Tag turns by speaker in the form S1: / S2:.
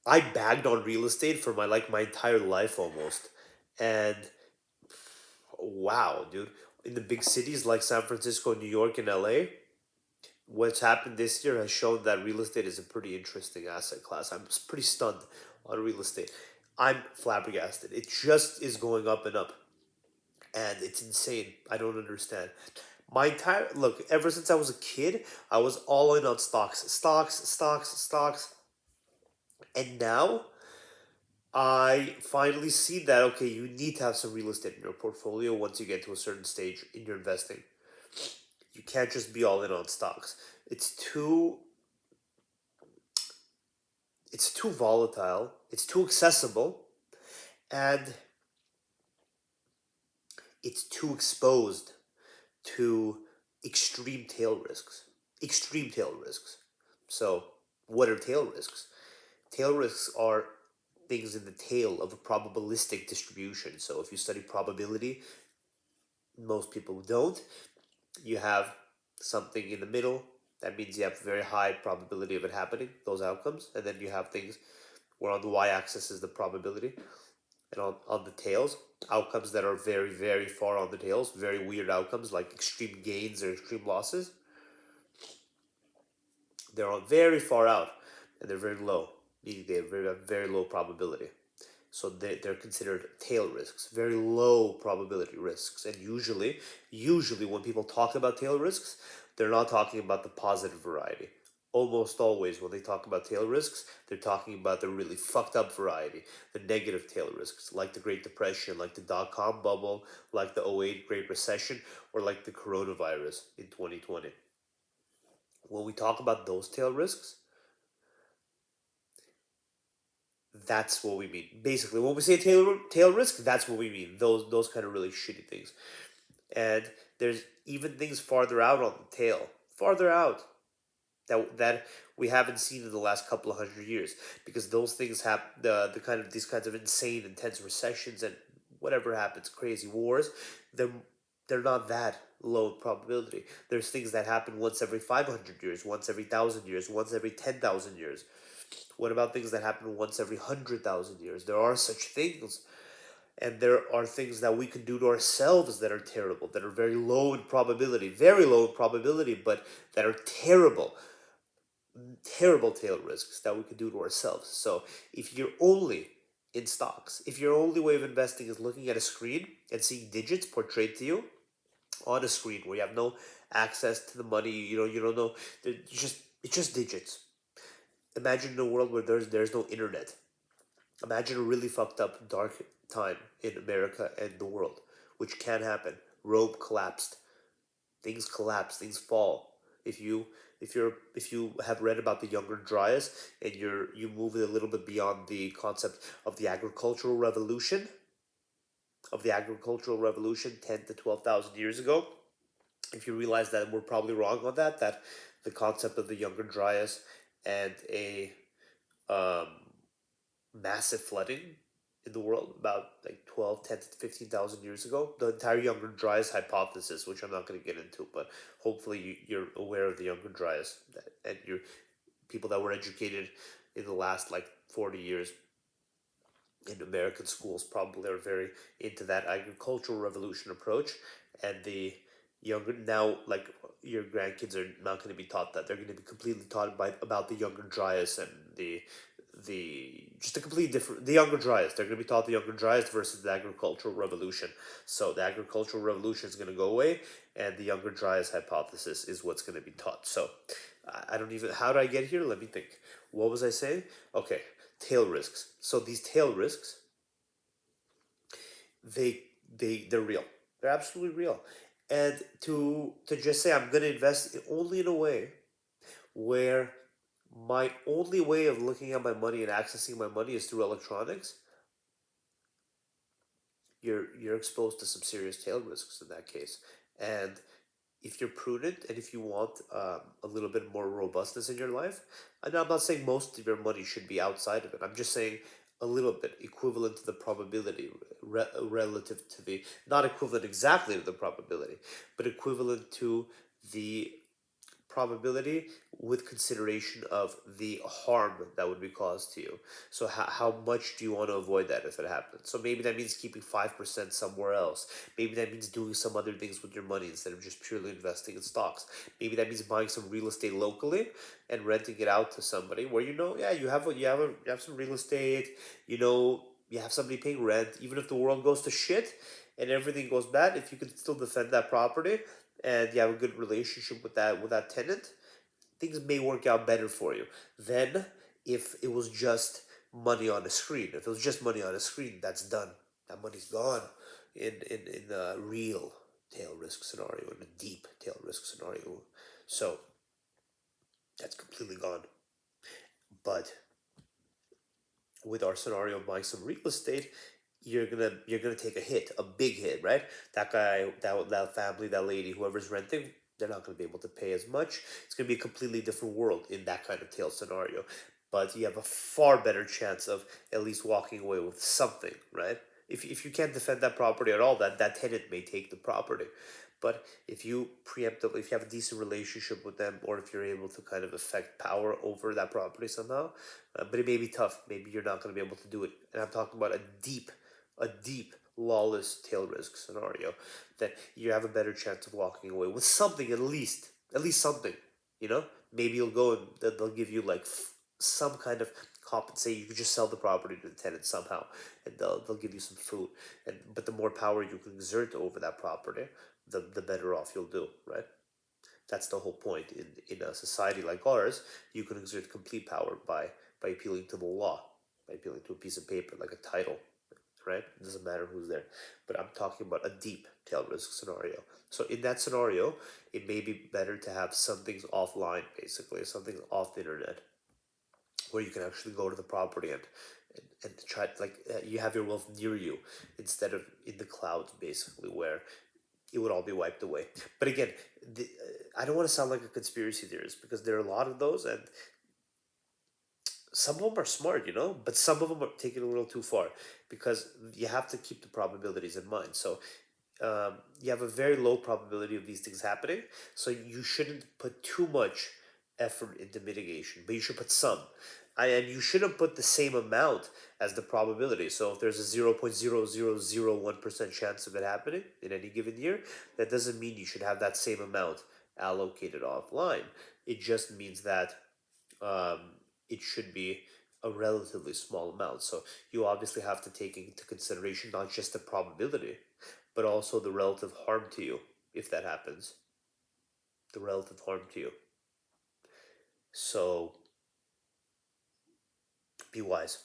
S1: I bagged on real estate for my entire life almost. And wow, dude, in the big cities like San Francisco, New York, and LA, what's happened this year has shown that real estate is a pretty interesting asset class. I'm pretty stunned on real estate. I'm flabbergasted. It just is going up and up, and it's insane. I don't understand. My entire look, ever since I was a kid, I was all in on stocks, and now I finally see that okay, you need to have some real estate in your portfolio once you get to a certain stage in your investing. You can't just be all in on stocks. It's too it's too volatile, it's too accessible, and it's too exposed to extreme tail risks. Extreme tail risks. So, what are tail risks? Tail risks are things in the tail of a probabilistic distribution. So, if you study probability, most people don't. You have something in the middle. That means you have very high probability of it happening, those outcomes. And then you have things where on the y-axis is the probability, and on the tails, outcomes that are very, very far on the tails, very weird outcomes like extreme gains or extreme losses. They're on very far out, and they're very low, meaning they have very low probability. So they're considered tail risks, very low probability risks. And usually when people talk about tail risks, they're not talking about the positive variety. Almost always when they talk about tail risks, they're talking about the really fucked up variety, the negative tail risks, like the Great Depression, like the dot-com bubble, like the '08 Great Recession, or like the coronavirus in 2020. When we talk about those tail risks, that's what we mean. Basically, when we say tail risk, that's what we mean. Those kind of really shitty things. And there's even things farther out on the tail, farther out that we haven't seen in the last couple of 100 years, because those things have the kind of these kinds of insane, intense recessions and whatever happens, crazy wars. They're they're not that low in probability. There's things that happen once every 500 years, once every 1,000 years, once every 10,000 years. What about things that happen once every 100,000 years? There are such things, and there are things that we can do to ourselves that are terrible, that are very low in probability, but that are terrible, terrible tail risks that we can do to ourselves. So if you're only in stocks, if your only way of investing is looking at a screen and seeing digits portrayed to you on a screen where you have no access to the money, you don't know, it's just digits. Imagine a world where there's no internet. Imagine a really fucked up dark time in America and the world, which can happen. Rome collapsed. Things collapse. Things fall. If you have read about the Younger Dryas, and you move it a little bit beyond the concept of the agricultural revolution 10 to 12,000 years ago, if you realize that we're probably wrong on that the concept of the Younger Dryas and a um, massive flooding in the world about like 12, 10 to 15,000 years ago. The entire Younger Dryas hypothesis, which I'm not going to get into, but hopefully you're aware of the Younger Dryas, and you're people that were educated in the last like 40 years in American schools probably are very into that agricultural revolution approach. And the younger now, like, your grandkids are not going to be taught that. They're going to be completely taught about the Younger Dryas and the just a completely different the Younger Dryas. They're going to be taught the Younger Dryas versus the agricultural revolution. So the agricultural revolution is going to go away, and the Younger Dryas hypothesis is what's going to be taught. So I don't even, how did I get here? Let me think. What was I saying? Okay, tail risks. So these tail risks, they they're real. They're absolutely real. And to just say I'm going to invest only in a way where my only way of looking at my money and accessing my money is through electronics, you're exposed to some serious tail risks in that case. And if you're prudent, and if you want a little bit more robustness in your life, and I'm not saying most of your money should be outside of it. I'm just saying a little bit equivalent to the probability, relative to the, not equivalent exactly to the probability, but equivalent to the probability with consideration of the harm that would be caused to you. So how much do you want to avoid that if it happens? So maybe that means keeping 5% somewhere else. Maybe that means doing some other things with your money instead of just purely investing in stocks. Maybe that means buying some real estate locally and renting it out to somebody where, yeah, you have some real estate, you have somebody paying rent. Even if the world goes to shit and everything goes bad, if you can still defend that property and you have a good relationship with that tenant, things may work out better for you than if it was just money on a screen. If it was just money on a screen, that's done. That money's gone in a real tail risk scenario, in a deep tail risk scenario. So that's completely gone. But with our scenario of buying some real estate, you're gonna take a hit, a big hit, right? That guy, that family, that lady, whoever's renting, they're not gonna be able to pay as much. It's gonna be a completely different world in that kind of tail scenario. But you have a far better chance of at least walking away with something, right? If you can't defend that property at all, that tenant may take the property. But if you preemptively, if you have a decent relationship with them, or if you're able to kind of affect power over that property somehow, but it may be tough. Maybe you're not going to be able to do it. And I'm talking about a deep, lawless tail risk scenario that you have a better chance of walking away with something, at least something. Maybe you'll go and they'll give you like some kind of compensate. You could just sell the property to the tenant somehow, and they'll give you some food. But the more power you can exert over that property, the better off you'll do, right? That's the whole point. In a society like ours, you can exert complete power by appealing to the law, by appealing to a piece of paper like a title, right? It doesn't matter who's there. But I'm talking about a deep tail risk scenario. So in that scenario, it may be better to have some things offline, basically, something off the internet, where you can actually go to the property and try, like, you have your wealth near you instead of in the clouds, basically, where it would all be wiped away. But again, I don't want to sound like a conspiracy theorist, because there are a lot of those, and some of them are smart, but some of them are taking it a little too far, because you have to keep the probabilities in mind. So you have a very low probability of these things happening, so you shouldn't put too much effort into mitigation, but you should put some. And you shouldn't put the same amount as the probability. So if there's a 0.0001% chance of it happening in any given year, that doesn't mean you should have that same amount allocated offline. It just means that um, it should be a relatively small amount. So you obviously have to take into consideration not just the probability, but also the relative harm to you if that happens. The relative harm to you. So be wise.